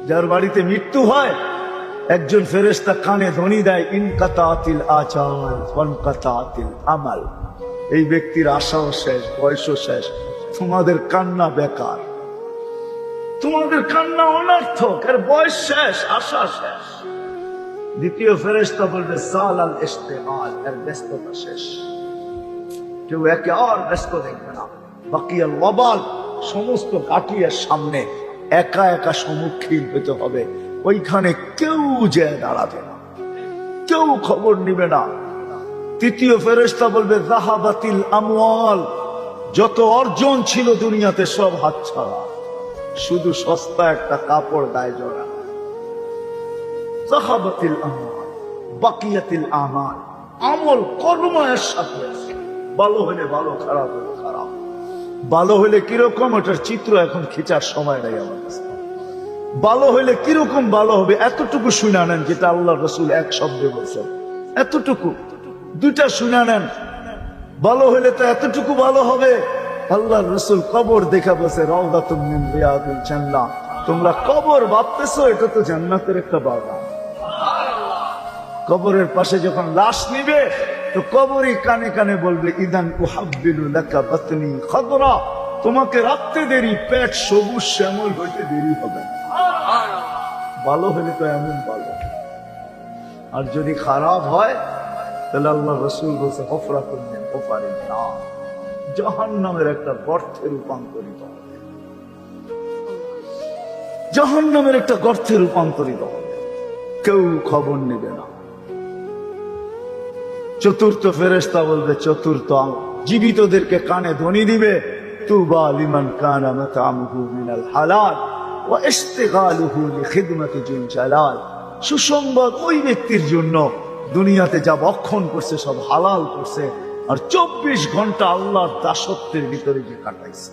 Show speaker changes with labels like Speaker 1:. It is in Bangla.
Speaker 1: যার বাড়িতে মৃত্যু হয় একজন ফেরেশতা কানে ধ্বনি দেয়, ইনকাতাতিল আজাল ওয়ানকাতাতিল আমাল। এই ব্যক্তির আশাও শেষ, বয়সও শেষ, তোমাদের কান্না বেকার, তোমাদের কান্না অনর্থক, এর বয়স শেষ, আশা শেষ। দ্বিতীয় ফেরেশতা বলবে সালাল ইশতিগাল, এর ব্যস্ততা শেষ, কেউ একে আর ব্যস্ত দেখবে না। বাকিয়াল ওয়াবাল, সমস্ত কাটিয়ার সামনে একা একা সম্মুখীন হতে হবে, ওইখানে কেউ যে দাঁড়াবে না, কেউ খবর নিবে না। তৃতীয় ফেরেশতা বলবে যাহাবাতিল আমওয়াল, যত অর্জন ছিল দুনিয়াতে সব হাতছাড়া, শুধু সস্তা একটা কাপড় গায়ে জড়া। যাহাবাতিল আমওয়াল বাকিয়াতিল আমাল, আমল কর্মের সাথে আছে, ভালো হলে ভালো, খারাপ হলে খারাপ। ভালো হলে কিরকম, ওটার চিত্র এখন খিচার সময় নেই আমার কাছে। ভালো হইলে কিরকম ভালো হবে এতটুকু শুনে নেন, যেটা আল্লাহ রসুল এক শব্দে বলছেন, এতটুকু দুইটা শুনে নেন। ভালো হইলে তো এতটুকু ভালো হবে, আল্লাহ রসুল কবর দেখা বসে রাউদাতুম মিন রিয়াদিল জান্নাহ। তোমরা কবর ভাবতেছো, এটা তো জান্নাতের একটা বাগান। কবরের পাশে যখন লাশ নিবে তো কবরই কানে কানে বলবে, ইদান উহাব্বিলু লাকা বাতনি খাদরা, তোমাকে রাখতে দেরি, পেট সবুজ শ্যামল হইতে দেরি হবে না। ভালো হলে তো এমন ভালো, আর যদি খারাপ হয় তাহলে আল্লাহ রসুল বলছে হফরাতুন মিন হুফারিন নার, জাহান্নামের একটা গর্তে রূপান্তরিত হবে, জাহান্নামের একটা গর্তে রূপান্তরিত হবে, কেউ খবর নেবে না। চতুর্থ ফেরেশতা বলবে, চতুর্থ জীবিতদেরকে কানে ধ্বনি দিবে, তুবা লিমান কানা মাতামুহু মিনাল হালাল ওয়া ইশতিগালুহু লিখিদমাতি জিল জালাল। সুসংবাদ ওই ব্যক্তির জন্য, দুনিয়াতে যা ভক্ষণ করছে সব হালাল করছে, আর 24 ঘন্টা আল্লাহর দাসত্বের ভিতরে যে কাটাইছে।